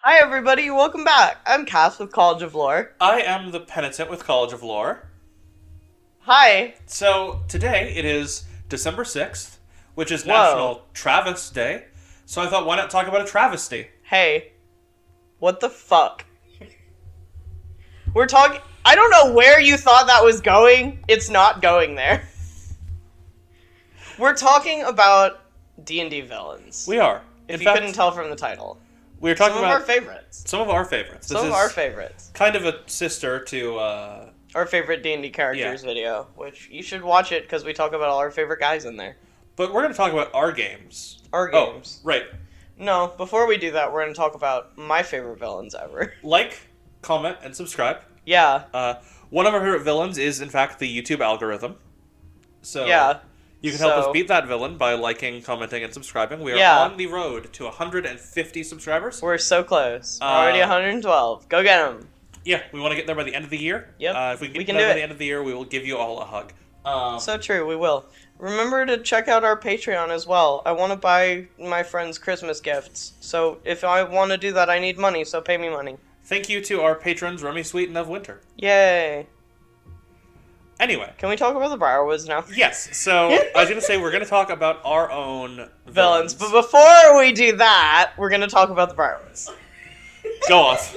Hi everybody, welcome back. I'm Cass with College of Lore. I am the Penitent with College of Lore. Hi. So, today it is December 6th, which is Whoa. National Travis Day. So I thought, why not talk about a travesty? Hey. What the fuck? We're talking... I don't know where you thought that was going. It's not going there. We're talking about D&D villains. We are. If In you fact, couldn't tell from the title. we're talking Some of about our favorites. some of our favorites. This Some of is our favorites. kind of a sister to, Our favorite D&D characters video, which you should watch it because we talk about all our favorite guys in there. but we're going to talk about our games. Our games. Oh, right. No, before we do that, we're going to talk about my favorite villains ever. Like, comment, and subscribe. Yeah. One of our favorite villains is, in fact, the YouTube algorithm. So, Yeah. you can help us beat that villain by liking, commenting, and subscriibing. We are on the road to 150 subscribers. We're so close. We're already 112. Go get them. Yeah, we want to get there by the end of the year. Yep. If we We can can get there do by it. the end of the year, we will give you all a hug. So true, we will. Remember to check out our Patreon as well. I want to buy my friends Christmas gifts. So if I want to do that, I need money, so pay me money. Thank you to our patrons, Remy Sweet and Of Winter. Yay. Anyway. Can we talk about the Briarwoods now? Yes, so I was going to say we're going to talk about our own Villains. But before we do that, we're going to talk about the Briarwoods. Go off.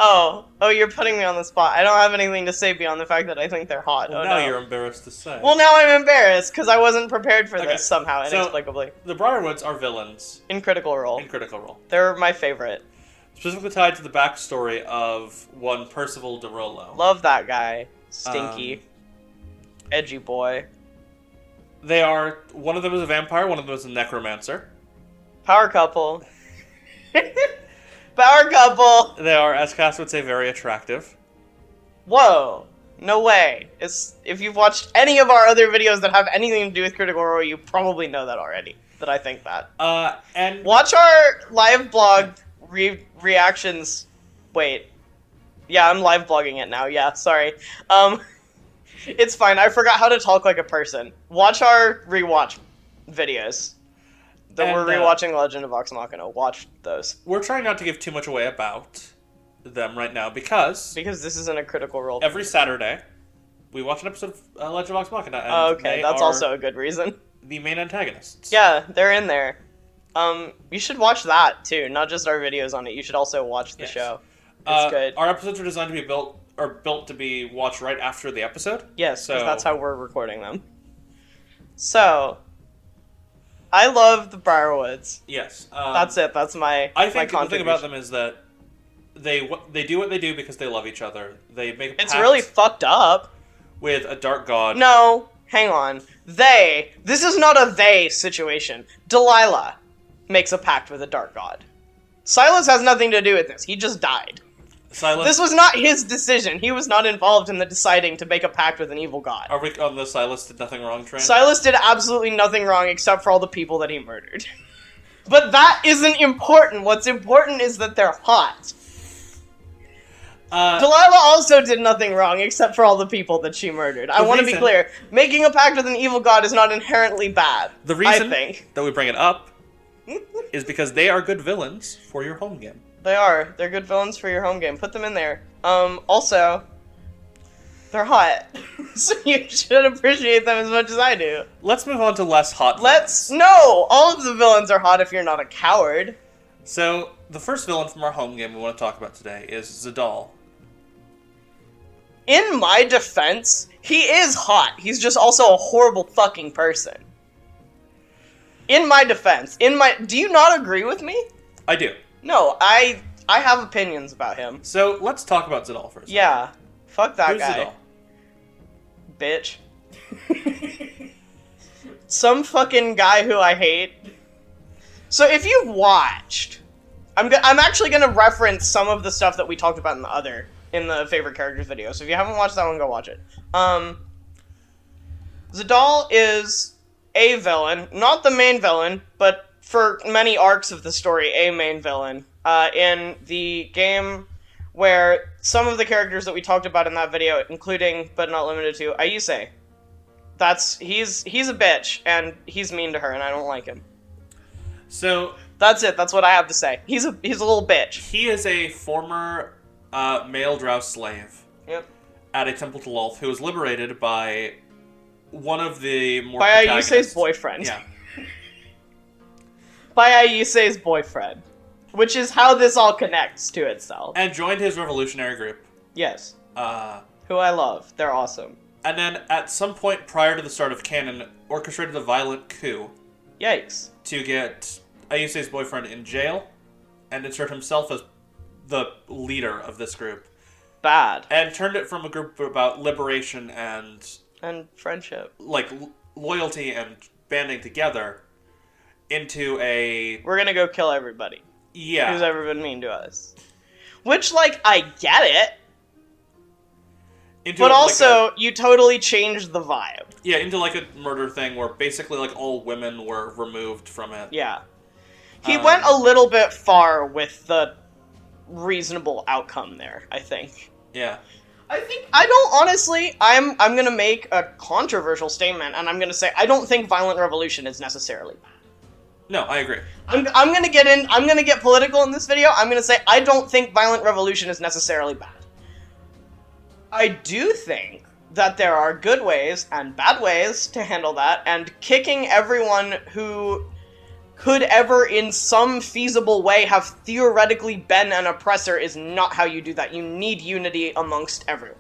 Oh, you're putting me on the spot. I don't have anything to say beyond the fact that I think they're hot. Well, oh, now no. you're embarrassed to say. Well, now I'm embarrassed because I wasn't prepared for Okay. this somehow, So- inexplicably. The Briarwoods are villains In Critical Role. in Critical Role. They're my favorite. Specifically tied to the backstory of one Percival DeRollo. Love that guy. Stinky. Edgy boy. They are, one of them is a vampire, one of them is a necromancer. Power couple. Power couple. They are, as Cass would say, very attractive. Whoa. No way. If you've watched any of our other videos that have anything to do with Critical Role, you probably know that already. That I think that. And Watch our live blog reactions. Wait. Yeah, I'm live blogging it now. Yeah, sorry. It's fine. I forgot how to talk like a person. Watch our rewatch videos. That we're rewatching Legend of Vox Machina. Watch those. we're trying not to give too much away about them right now because Because this isn't a Critical Role. every Saturday we watch an episode of Legend of Vox Machina. And Oh, okay, they that's are also a good reason. the main antagonists. Yeah, they're in there. You should watch that too, not just our videos on it. You should also watch the Yes. show. It's good. Our episodes are designed to be built to be watched right after the episode. Yes, because so- that's how we're recording them. So, I love the Briarwoods. Yes. That's it. That's my I my think the thing contribution. about them is that they do what they do because they love each other. They make a It's pact really fucked up. with a dark god. No, hang on. This is not a they situation. Delilah makes a pact with a dark god. Silas has nothing to do with this. He just died. Silas, This was not his decision. He was not involved in the deciding to make a pact with an evil god. are we on the Silas did nothing wrong train? Silas did absolutely nothing wrong except for all the people that he murdered. But that isn't important. What's important is that they're hot. Delilah also did nothing wrong except for all the people that she murdered. I want to be reason- clear. Making a pact with an evil god is not inherently bad. the reason I think. that we bring it up is because they are good villains for your home game. They are. They're good villains for your home game. Put them in there. Also, they're hot. So you should appreciate them as much as I do. Let's move on to less hot villains. No! All of the villains are hot if you're not a coward. So, the first villain from our home game we want to talk about today is Zadal. In my defense, he is hot. He's just also a horrible fucking person. In my defense. Do you not agree with me? I do. No, I have opinions about him. So, let's talk about Zadal first. Yeah. Fuck that Who's guy. Zadal? Bitch. Some fucking guy who I hate. So if you've watched, I'm actually gonna reference some of the stuff that we talked about in the favorite characters video. So if you haven't watched that one, go watch it. Zadal is a villain, not the main villain, but for many arcs of the story, a main villain. In the game where some of the characters that we talked about in that video, including but not limited to Ayuse, he's a bitch and he's mean to her and I don't like him. So That's it. That's what I have to say. He's a little bitch. He is a former male drow slave. Yep. At a temple to Lolth, who was liberated by one of the more by Ayuse's boyfriend. Yeah. By Ayuse's boyfriend. Which is how this all connects to itself. And joined his revolutionary group. Yes. Who I love. They're awesome. And then, at some point prior to the start of canon, orchestrated a violent coup. Yikes. To get Ayuse's boyfriend in jail, and insert himself as the leader of this group. Bad. And turned it from a group about liberation and friendship. Like, loyalty and banding together into a... We're gonna go kill everybody. Yeah. Who's ever been mean to us. Which, like, I get it. But also, you totally changed the vibe. Yeah, into like a murder thing where basically like all women were removed from it. Yeah. He went a little bit far with the reasonable outcome there, I think. Yeah. I'm gonna make a controversial statement, and I'm gonna say I don't think violent revolution is necessarily bad. No, I agree. I'm gonna get political in this video. I'm gonna say I don't think violent revolution is necessarily bad. I do think that there are good ways and bad ways to handle that, and kicking everyone who could ever in some feasible way have theoretically been an oppressor is not how you do that. You need unity amongst everyone.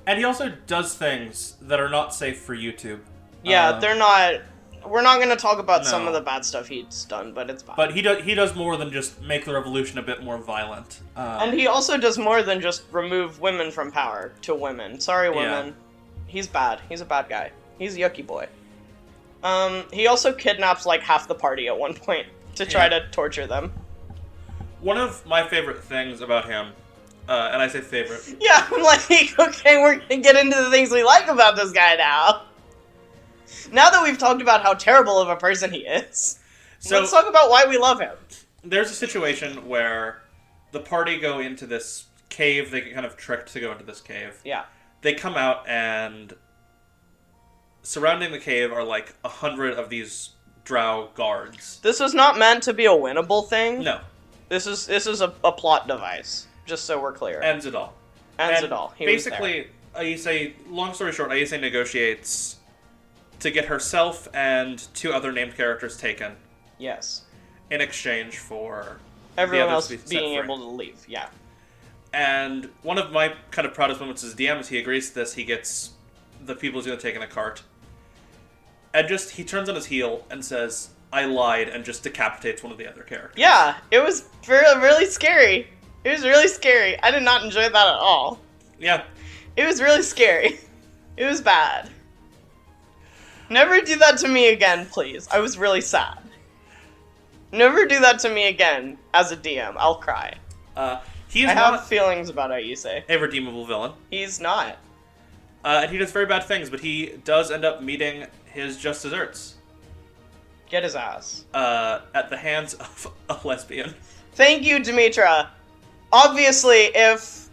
And he also does things that are not safe for YouTube. Yeah, they're not... We're not going to talk about some of the bad stuff he's done, but it's bad. But he does more than just make the revolution a bit more violent. And he also does more than just remove women from power to women. Sorry, women. Yeah. He's bad. He's a bad guy. He's a yucky boy. He also kidnaps, like, half the party at one point to try to torture them. One of my favorite things about him, and I say favorite... Yeah, I'm like, okay, we're gonna get into the things we like about this guy now. Now that we've talked about how terrible of a person he is, let's talk about why we love him. There's a situation where the party go into this cave. They get kind of tricked to go into this cave. Yeah. They come out, and surrounding the cave are like 100 of these drow guards. This was not meant to be a winnable thing. No. This is a plot device, just so we're clear. And Zadal. Zadal. He basically, Ayuse, long story short, Ayuse negotiates to get herself and 2 other named characters taken. Yes. In exchange for everyone else being able to leave, yeah. And one of my kind of proudest moments as DM is he agrees to this. He gets the people he's going to take in a cart. And he turns on his heel and says, I lied, and just decapitates one of the other characters. Yeah, it was really scary. It was really scary. I did not enjoy that at all. Yeah. It was really scary. It was bad. Never do that to me again, please. I was really sad. Never do that to me again as a DM. I'll cry. I have feelings about Ayuse. A redeemable villain. He's not. And he does very bad things, but he does end up meeting his just desserts. Get his ass. At the hands of a lesbian. Thank you, Demetra. Obviously, if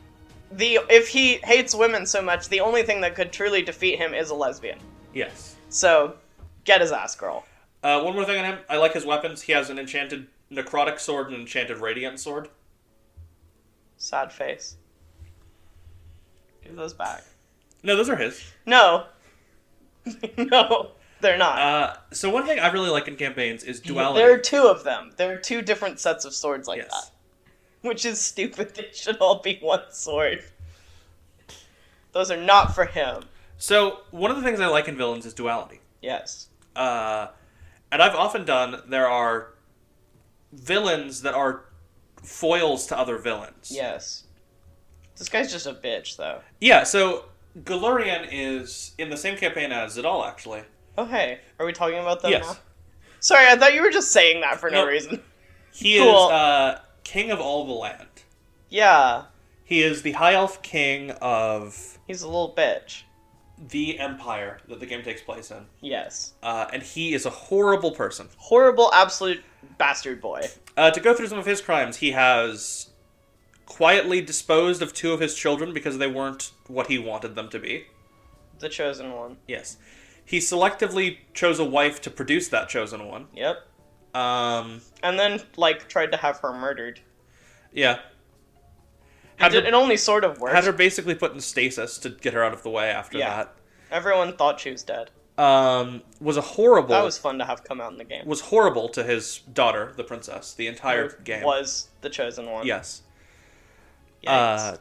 he hates women so much, the only thing that could truly defeat him is a lesbian. Yes. So, get his ass, girl. One more thing on him. I like his weapons. He has an enchanted necrotic sword and an enchanted radiant sword. Sad face. Give those back. No, those are his. No. No, they're not. So one thing I really like in campaigns is duality. There are 2 of them. There are 2 different sets of swords like that. Which is stupid. They should all be one sword. Those are not for him. So, one of the things I like in villains is duality. Yes. And I've often done, there are villains that are foils to other villains. Yes. This guy's just a bitch, though. Yeah, so Galurian is in the same campaign as Zadal, actually. Oh, hey. Are we talking about them now? Yes. Sorry, I thought you were just saying that for no reason. He is king of all the land. Yeah. He is the High Elf king of... He's a little bitch. The empire that the game takes place in. Yes. And he is a horrible person. Horrible, absolute bastard boy. To go through some of his crimes, he has quietly disposed of 2 of his children because they weren't what he wanted them to be. The chosen one. Yes. He selectively chose a wife to produce that chosen one. Yep. Um, And then, like, tried to have her murdered. yeah. It only sort of worked. Had her basically put in stasis to get her out of the way after Yeah. that. Everyone thought she was dead. Was a horrible... That was fun to have come out in the game. Was horrible to his daughter, the princess, the entire game. Was the chosen one. Yes. Yikes.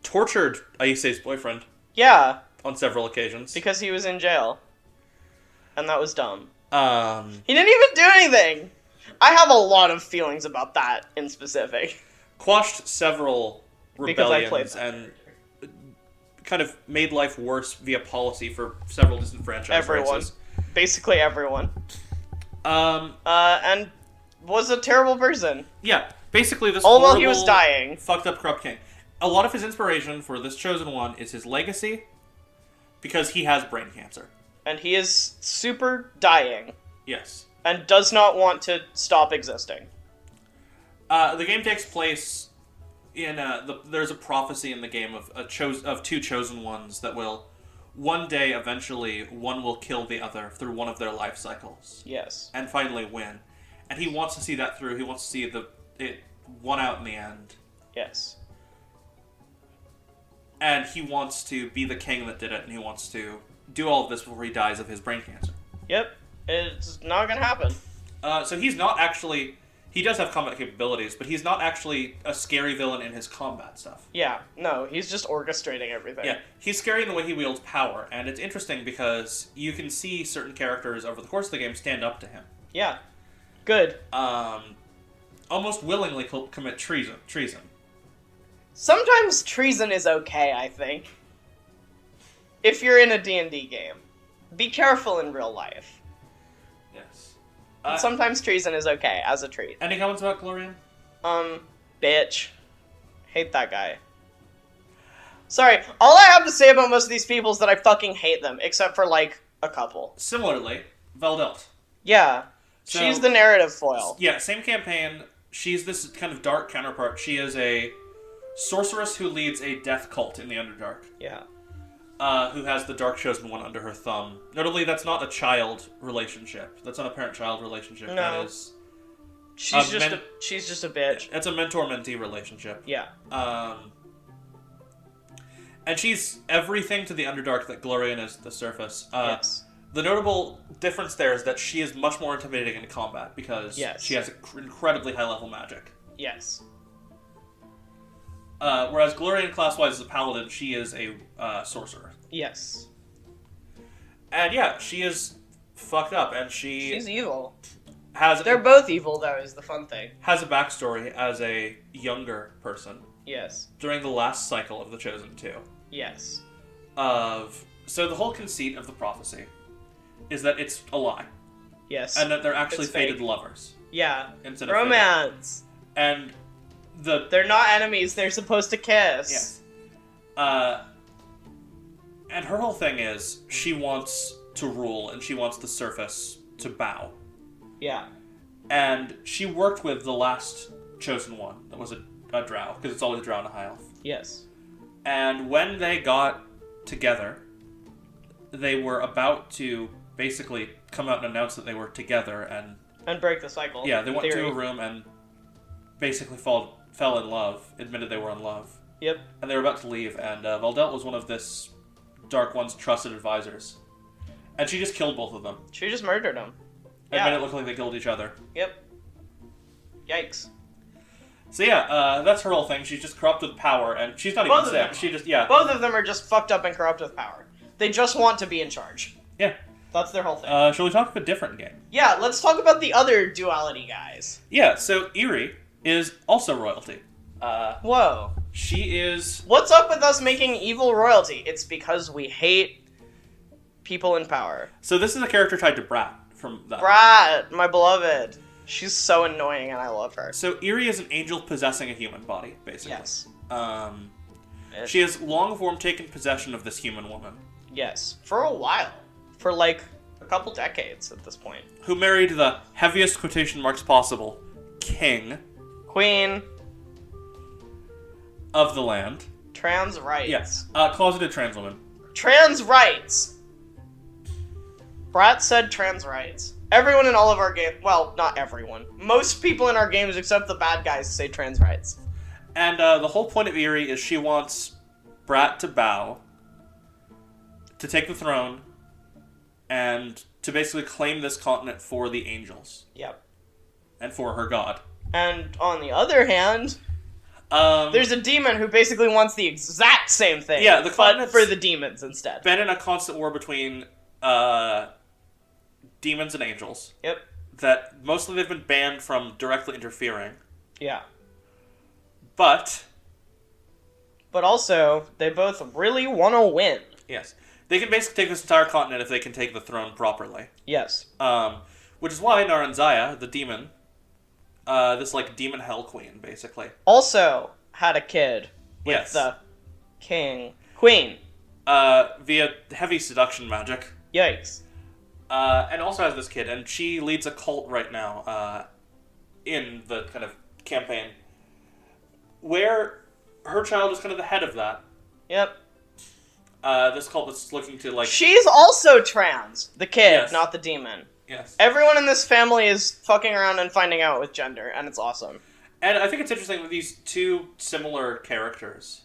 Tortured Aise's boyfriend Yeah, on several occasions. because he was in jail. And that was dumb. He He didn't even do anything! I have a lot of feelings about that in specific. quashed several Because I rebellions played and kind of made life worse via policy for several disenfranchised Everyone. races. Basically everyone. Um, And was a terrible person. yeah, basically this All while horrible, he was dying. fucked up corrupt king. A lot of his inspiration for this chosen one is his legacy, because he has brain cancer. And he is super dying. Yes. And does not want to stop existing. The game takes place in there's a prophecy in the game of two chosen ones that will one day eventually one will kill the other through one of their life cycles. Yes. And finally win. And he wants to see that through. He wants to see it won out in the end. Yes. And he wants to be the king that did it, and he wants to do all of this before he dies of his brain cancer. Yep. It's not gonna happen. So he's not actually... He does have combat capabilities, but he's not actually a scary villain in his combat stuff. Yeah. No, he's just orchestrating everything. Yeah, he's scary in the way he wields power, and it's interesting because you can see certain characters over the course of the game stand up to him. Yeah. Good. Almost willingly commit treason. Sometimes treason is okay, I think. If you're in a D&D game. Be careful in real life. Yes. Sometimes treason is okay, as a treat. Any comments about Glorian? Bitch. Hate that guy. Sorry, all I have to say about most of these people is that I fucking hate them, except for, like, a couple. Similarly, Veldelt. Yeah. So, she's the narrative foil. Yeah, same campaign. She's this kind of dark counterpart. She is a sorceress who leads a death cult in the Underdark. Yeah. Who has the Dark Chosen One under her thumb. Notably, that's not a child relationship. That's not a parent-child relationship. No. That is... She's just a bitch. It's a mentor-mentee relationship. Yeah. And she's everything to the Underdark that Glorian is to the surface. Yes. The notable difference there is that she is much more intimidating in combat because she has incredibly high-level magic. Yes. Whereas Glorian, class-wise, is a paladin, she is a sorcerer. Yes. And yeah, she is fucked up, and she's evil. They're both evil, though, is the fun thing. Has a backstory as a younger person. Yes. During the last cycle of the Chosen Two. Yes. So the whole conceit of the prophecy is that it's a lie. Yes. And that they're actually It's fated fake. lovers. Yeah. Instead of romance. fated. And they're not enemies, they're supposed to kiss. Yes. And her whole thing is she wants to rule and she wants the surface to bow. Yeah. And she worked with the last chosen one that was a drow, because it's always a drow and a high elf. Yes. And when they got together, they were about to basically come out and announce that they were together and break the cycle. Yeah, they went to a room and basically fell in love, admitted they were in love. Yep. And they were about to leave, and Veldelt was one of this Dark One's trusted advisors. And she just killed both of them. She just murdered them. And made it look like they killed each other. Yep. Yikes. So yeah, that's her whole thing. She's just corrupt with power, and she's not even sick. She just, Both of them are just fucked up and corrupt with power. They just want to be in charge. Yeah. That's their whole thing. Shall we talk about a different game? Yeah, let's talk about the other duality guys. Yeah, so Eerie is also royalty. Whoa. She is... What's up with us making evil royalty? It's because we hate people in power. So this is a character tied to Brat from that. Brat, my beloved. She's so annoying and I love her. So Eerie is an angel possessing a human body, basically. Yes. She has long form taken possession of this human woman. Yes. For a while. For like a couple decades at this point. Who married the heaviest quotation marks possible king. Queen. Of the land. Trans rights. Yes. Closeted trans woman. Trans rights! Brat said trans rights. Everyone in all of our games, well, not everyone. Most people in our games, except the bad guys, say trans rights. And the whole point of Eerie is she wants Brat to bow, to take the throne, and to basically claim this continent for the angels. Yep. And for her god. And on the other hand, there's a demon who basically wants the exact same thing. Yeah, but for the demons instead. Been in a constant war between demons and angels. Yep. That mostly they've been banned from directly interfering. Yeah. But also, they both really want to win. Yes. They can basically take this entire continent if they can take the throne properly. Yes. Which is why Naranjaya, the demon, this, like, demon hell queen, basically. Also had a kid with the queen. Via heavy seduction magic. Yikes. And also has this kid, and she leads a cult right now, in the kind of campaign, where her child is kind of the head of that. Yep. This cult is looking to, like... She's also trans. The kid, Yes. not the demon. Yes. Everyone in this family is fucking around and finding out with gender, and it's awesome. And I think it's interesting that these two similar characters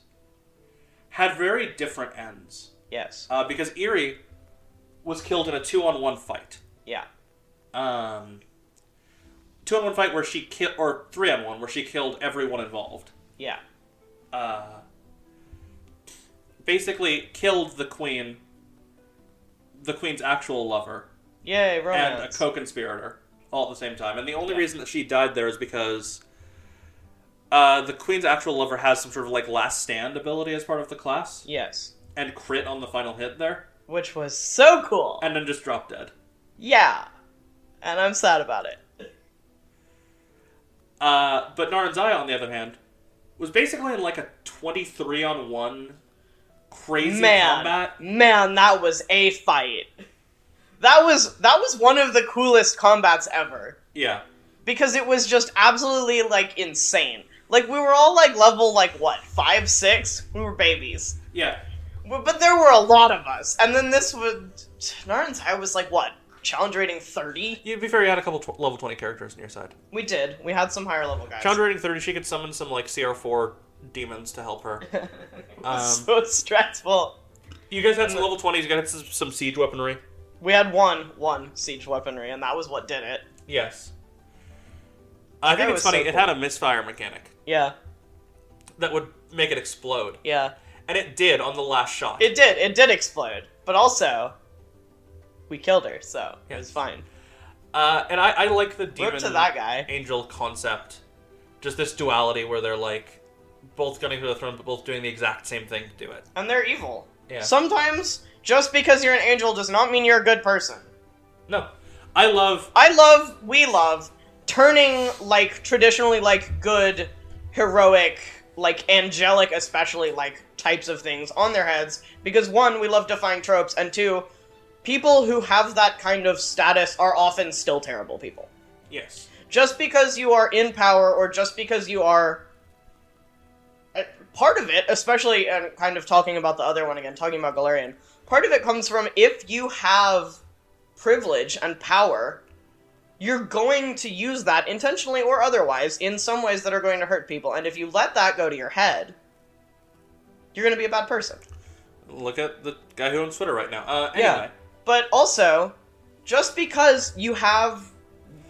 had very different ends. Yes. Because Eerie was killed in a 2-on-1 fight. Yeah. 2-on-1 fight where she killed... Or 3-on-1 where she killed everyone involved. Yeah. Basically killed the queen's actual lover. Yay, romance. And a co-conspirator all at the same time. And the only reason that she died there is because the queen's actual lover has some sort of, like, last stand ability as part of the class. Yes. And crit on the final hit there. Which was so cool. And then just drop dead. Yeah. And I'm sad about it. But Naranjaya, on the other hand, was basically in, like, a 23-on-1 crazy combat. Man, that was a fight. That was one of the coolest combats ever. Yeah. Because it was just absolutely, like, insane. Like, we were all, like, level, like, what, 5, 6? We were babies. Yeah. But there were a lot of us. And then this was... Naranjaya was, like, what? Challenge rating 30? You'd be fair, you had a couple level 20 characters on your side. We did. We had some higher level guys. Challenge rating 30, she could summon some, like, CR4 demons to help her. So stressful. You guys had some level 20s, you guys had some siege weaponry. We had one siege weaponry, and that was what did it. Yes. I think it's funny, it had a misfire mechanic. Yeah. That would make it explode. Yeah. And it did on the last shot. It did explode. But also, we killed her, so it was fine. And I like the demon to that guy. Angel concept. Just this duality where they're, like, both gunning for the throne, but both doing the exact same thing to do it. And they're evil. Yeah. Sometimes, just because you're an angel does not mean you're a good person. No. We love turning, like, traditionally, like, good, heroic, like, angelic, especially, like, types of things on their heads. Because, one, we love defying tropes, and two, people who have that kind of status are often still terrible people. Yes. Just because you are in power, or just because you are... Part of it, especially, and kind of talking about the other one again, talking about Galarian, part of it comes from if you have privilege and power, you're going to use that, intentionally or otherwise, in some ways that are going to hurt people. And if you let that go to your head, you're going to be a bad person. Look at the guy who owns Twitter right now. Anyway. Yeah, but also, just because you have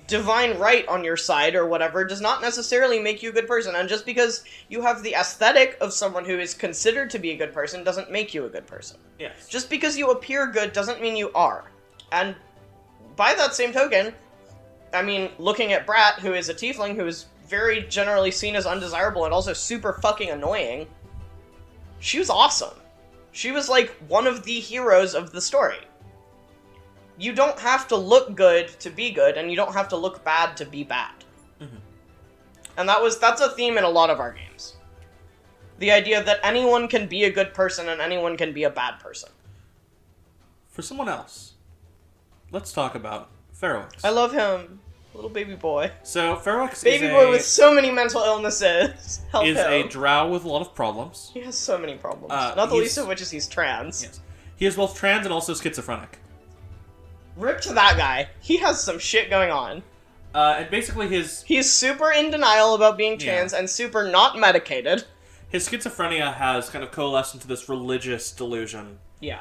divine right on your side or whatever does not necessarily make you a good person. And just because you have the aesthetic of someone who is considered to be a good person doesn't make you a good person. Yes. Just because you appear good doesn't mean you are. And by that same token, I mean, looking at Brat, who is a tiefling, who is very generally seen as undesirable and also super fucking annoying, she was awesome. She was, like, one of the heroes of the story. You don't have to look good to be good, and you don't have to look bad to be bad. Mm-hmm. And that's a theme in a lot of our games. The idea that anyone can be a good person and anyone can be a bad person. For someone else, let's talk about Ferrox. I love him. Little baby boy. So, Ferrox baby boy with so many mental illnesses. Help is him. a drow with a lot of problems. He has so many problems. Not the least of which is he's trans. Yes. He is both trans and also schizophrenic. Rip to that guy. He has some shit going on. And basically He's super in denial about being trans and super not medicated. his schizophrenia has kind of coalesced into this religious delusion. Yeah.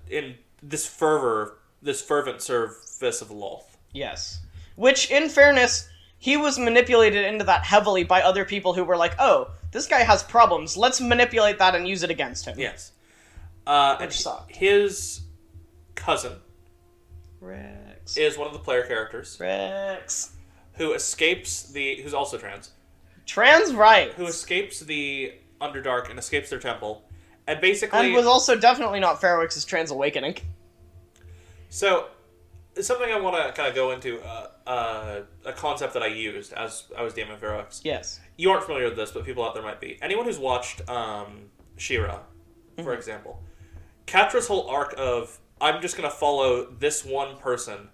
In this fervent service of Lolth. Yes. Which, in fairness, he was manipulated into that heavily by other people who were like, oh, this guy has problems, let's manipulate that and use it against him. Yes. Which sucked. His cousin Rex. is one of the player characters Rex. who's also trans. Trans right. Who escapes the Underdark and escapes their temple. And basically... And was also definitely not Fairwix's trans awakening. So, something I want to kind of go into, a concept that I used as I was DMing Fairwix. Yes. You aren't familiar with this, but people out there might be. Anyone who's watched She-Ra, for example, Katra's whole arc of, I'm just going to follow this one person,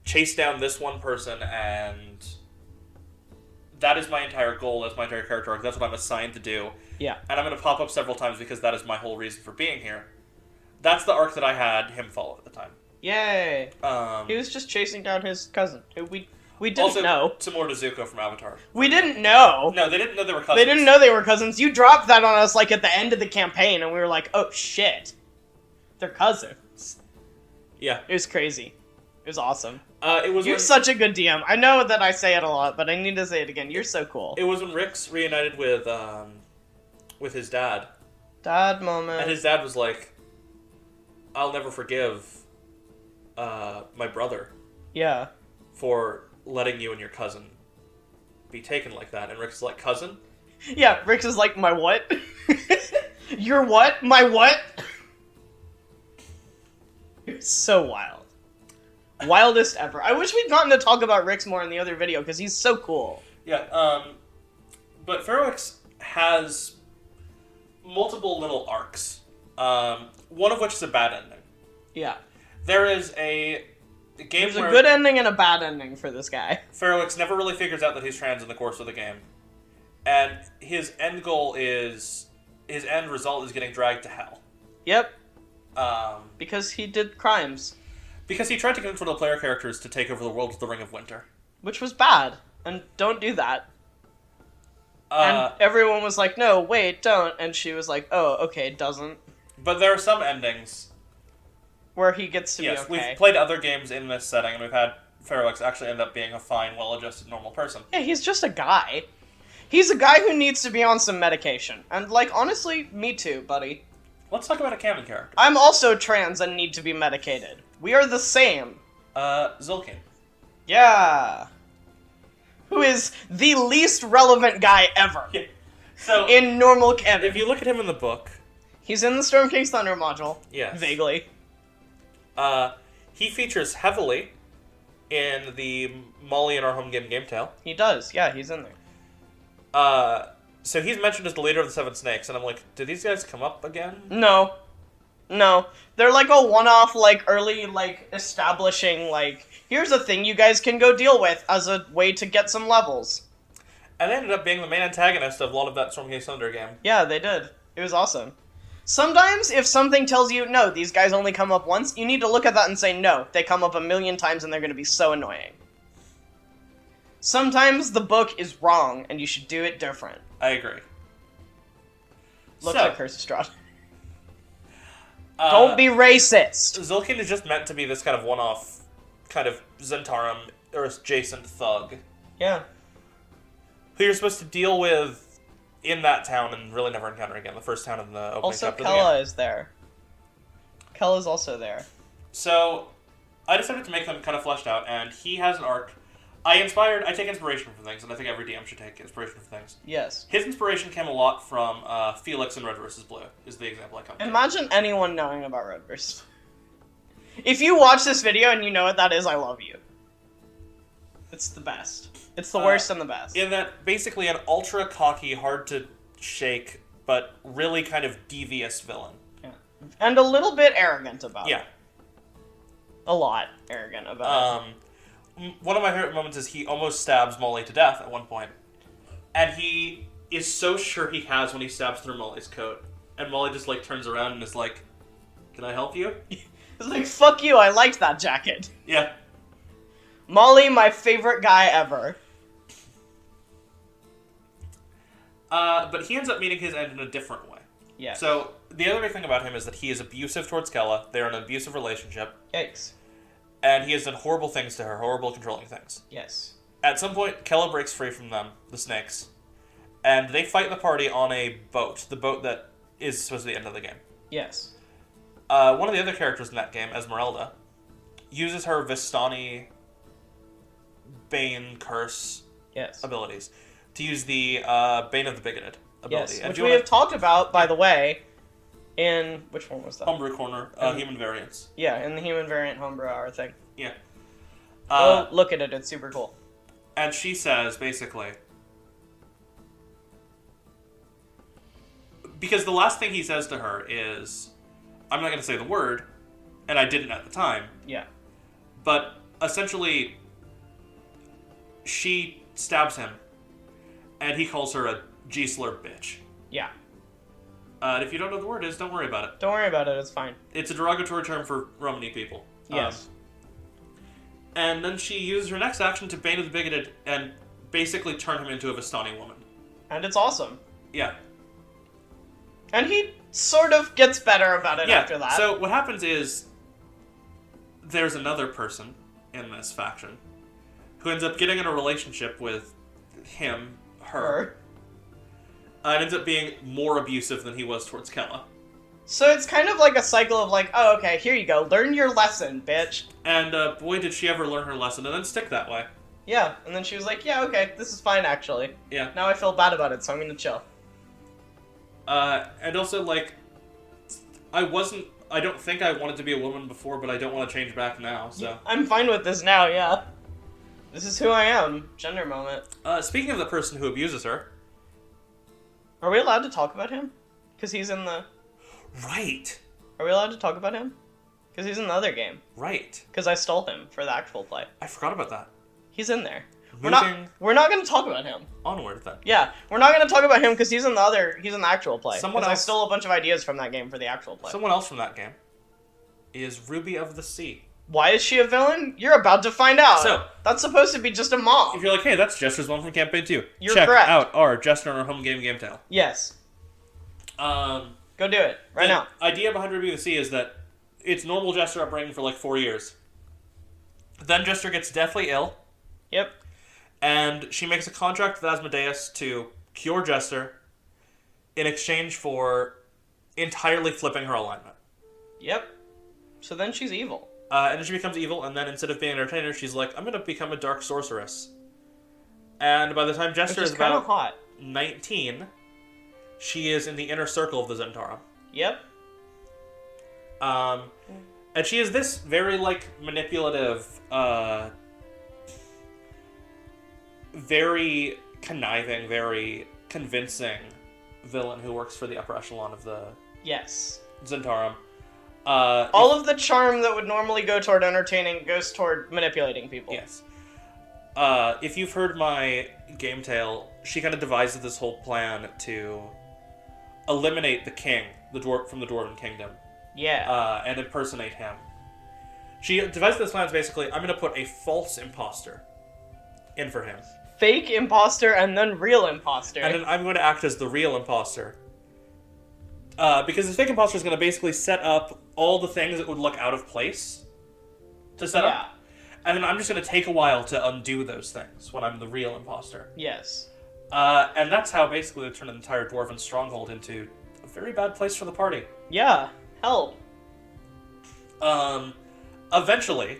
chase down this one person, and that is my entire goal, that's my entire character arc, that's what I'm assigned to do. Yeah. And I'm going to pop up several times because that is my whole reason for being here. That's the arc that I had him follow at the time. Yay. He was just chasing down his cousin, who we didn't also, know. Similar to Zuko from Avatar. We didn't know. No, they didn't know they were cousins. They didn't know they were cousins. You dropped that on us like at the end of the campaign, and we were like, oh shit. They're cousins. Yeah. It was crazy. It was awesome. You're You're such a good DM. I know that I say it a lot, but I need to say it again. You're so cool. It was when Rix reunited with his dad. Dad moment. And his dad was like, I'll never forgive my brother Yeah. for letting you and your cousin be taken like that. And Rix is like, cousin? Yeah, Rix is like, my what? Your what? My what? It's so wild. Wildest ever. I wish we'd gotten to talk about Rix more in the other video, because he's so cool. Yeah, but Fairwix has multiple little arcs, one of which is a bad ending. Yeah. There is a game There's a where good ending and a bad ending for this guy. Fairwix never really figures out that he's trans in the course of the game. And his end goal is... his end result is getting dragged to hell. Yep. Because he did crimes. Because he tried to convince one of the player characters to take over the world with the Ring of Winter. Which was bad. And don't do that. And everyone was like, no, wait, don't. And she was like, oh, okay, doesn't. But there are some endings. Where he gets to be okay. We've played other games in this setting, and we've had Fairwix actually end up being a fine, well-adjusted, normal person. Yeah, he's just a guy. He's a guy who needs to be on some medication. And, like, honestly, me too, buddy. Let's talk about a canon character. I'm also trans and need to be medicated. We are the same. Zulkin. Yeah. Who is the least relevant guy ever. Yeah. So, in normal canon. If you look at him in the book... He's in the Storm King's Thunder module. Yes. Vaguely. He features heavily in the Molly in Our Home Game Tale. He does, yeah, he's in there. So he's mentioned as the leader of the Seven Snakes, and I'm like, did these guys come up again? No. No. They're like a one-off, like, early, like, establishing, like, here's a thing you guys can go deal with as a way to get some levels. And they ended up being the main antagonist of a lot of that Storm King's Thunder game. Yeah, they did. It was awesome. Sometimes, if something tells you, no, these guys only come up once, you need to look at that and say, no, they come up 1,000,000 times and they're going to be so annoying. Sometimes the book is wrong, and you should do it different. I agree. Looks like Curse of Strahd. Don't be racist! Zulkin is just meant to be this kind of one-off, kind of Zentarum or adjacent thug. Yeah. Who you're supposed to deal with in that town and really never encounter again. The first town in the opening also, chapter of the game. Kella is there. Kella's also there. So, I decided to make them kind of fleshed out, and he has an arc. I take inspiration from things, and I think every DM should take inspiration from things. Yes. His inspiration came a lot from Felix in Red vs. Blue, is the example I come to. Imagine anyone knowing about Red vs. If you watch this video and you know what that is, I love you. It's the best. It's the worst and the best. In that, basically an ultra-cocky, hard-to-shake, but really kind of devious villain. Yeah. And a little bit arrogant about it. Yeah. A lot arrogant about it. One of my favorite moments is he almost stabs Molly to death at one point. And he is so sure he has when he stabs through Molly's coat. And Molly just, like, turns around and is like, can I help you? It's like, fuck you, I liked that jacket. Yeah. Molly, my favorite guy ever. But he ends up meeting his end in a different way. Yeah. So, the other big thing about him is that he is abusive towards Kella. They're in an abusive relationship. Yikes. And he has done horrible things to her, horrible controlling things. Yes. At some point, Kella breaks free from them, the snakes, and they fight the party on a boat. The boat that is supposed to be the end of the game. Yes. One of the other characters in that game, Esmeralda, uses her Vistani Bane Curse abilities to use the Bane of the Bigoted ability. Yes, which we have talked about, by the way, in... Which one was that? Homebrew Corner, Human Variants. Yeah, in the Human Variant Homebrew Hour thing. Yeah. Go look at it, it's super cool. And she says, basically... Because the last thing he says to her is... I'm not going to say the word, and I didn't at the time. Yeah. But, essentially, she stabs him, and he calls her a G-slur bitch. Yeah. And if you don't know what the word is, don't worry about it. Don't worry about it, it's fine. It's a derogatory term for Romany people. Yes. And then she uses her next action to Bane of the Bigoted and basically turn him into a Vistani woman. And it's awesome. Yeah. And he sort of gets better about it after that. So what happens is there's another person in this faction who ends up getting in a relationship with her. And ends up being more abusive than he was towards Kella. So it's kind of like a cycle of like, oh, okay, here you go. Learn your lesson, bitch. And boy, did she ever learn her lesson and then stick that way. Yeah, and then she was like, yeah, okay, this is fine, actually. Yeah. Now I feel bad about it, so I'm gonna chill. And also, like, I don't think I wanted to be a woman before, but I don't want to change back now, so. Yeah, I'm fine with this now, yeah. This is who I am. Gender moment. Speaking of the person who abuses her. Are we allowed to talk about him? Because he's in the... Right. Are we allowed to talk about him? Because he's in the other game. Right. Because I stole him for the actual play. I forgot about that. He's in there. Moving We're not going to talk about him. onward, then. Yeah, we're not going to talk about him because he's in the actual play. Someone I else- stole a bunch of ideas from that game for the actual play. Someone else from that game is Ruby of the Sea. Why is she a villain? You're about to find out. So, that's supposed to be just a mom. if you're like, hey, that's Jester's one from Campaign 2. You're Check correct. out our Jester on our home game tale. Yes. Go do it right now. The idea behind Ruby of the Sea is that it's normal Jester upbringing for like 4 years. Then Jester gets deathly ill. Yep. And she makes a contract with Asmodeus to cure Jester in exchange for entirely flipping her alignment. Yep. So then she's evil. And then she becomes evil, and then instead of being an entertainer, she's like, I'm going to become a dark sorceress. And by the time Jester is kind of about hot. 19, she is in the inner circle of the Zentarum. Yep. And she is this very, like, manipulative, very conniving, very convincing villain who works for the upper echelon of the Yes. Zentarum. All of the charm that would normally go toward entertaining goes toward manipulating people. Yes. If you've heard my game tale, she kind of devises this whole plan to eliminate the king, from the Dwarven Kingdom. Yeah. And impersonate him. She devised this plan as basically, I'm going to put a false imposter in for him. Fake imposter and then real imposter. And then I'm going to act as the real imposter. Because the fake imposter is going to basically set up all the things that would look out of place to set up. And then I'm just going to take a while to undo those things when I'm the real imposter. Yes. And that's how basically they turn an entire Dwarven stronghold into a very bad place for the party. Yeah. Help. Eventually,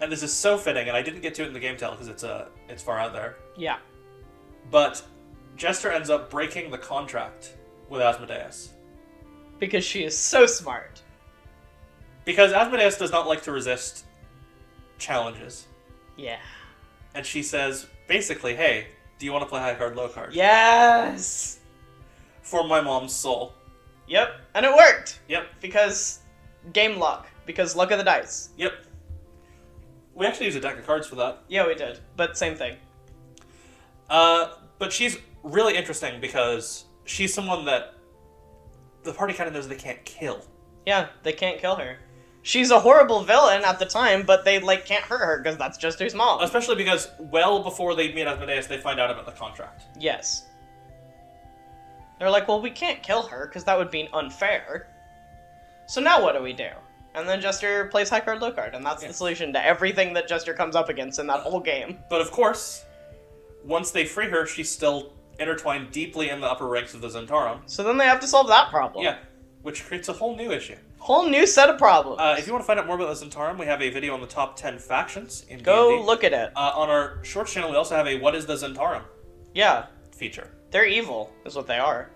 and this is so fitting, and I didn't get to it in the game tale because it's far out there. Yeah. But Jester ends up breaking the contract with Asmodeus. Because she is so smart. Because Asmodeus does not like to resist challenges. Yeah. And she says, basically, hey, do you want to play high card, low card? Yes! For my mom's soul. Yep. And it worked! Yep. Because game luck. Because luck of the dice. Yep. We actually used a deck of cards for that. Yeah, we did. But same thing. But she's really interesting because she's someone that the party kind of knows they can't kill. Yeah, they can't kill her. She's a horrible villain at the time, but they, like, can't hurt her because that's just too small. Especially because well before they meet Asmodeus, they find out about the contract. Yes. They're like, well, we can't kill her because that would be unfair. So now what do we do? And then Jester plays high card, low card, and that's the solution to everything that Jester comes up against in that whole game. But of course, once they free her, she's still intertwined deeply in the upper ranks of the Zentarum. So then they have to solve that problem. Yeah, which creates a whole new issue. Whole new set of problems. If you want to find out more about the Zentarum, we have a video on the top 10 factions in Go D&D. look at it. On our Shorts channel, we also have a What is the Zentarum Yeah. feature. They're evil, is what they are.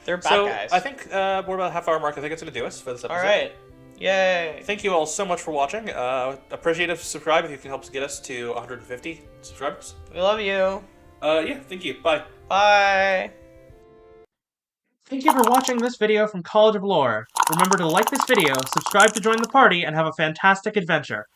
They're bad guys. I think more about a half-hour mark, I think it's going to do us for this episode. Alright. Yay. Thank you all so much for watching. Appreciate it if you subscribe if you can help us get us to 150 subscribers. We love you. Yeah, thank you. Bye. Bye. Thank you for watching this video from College of Lore. Remember to like this video, subscribe to join the party, and have a fantastic adventure.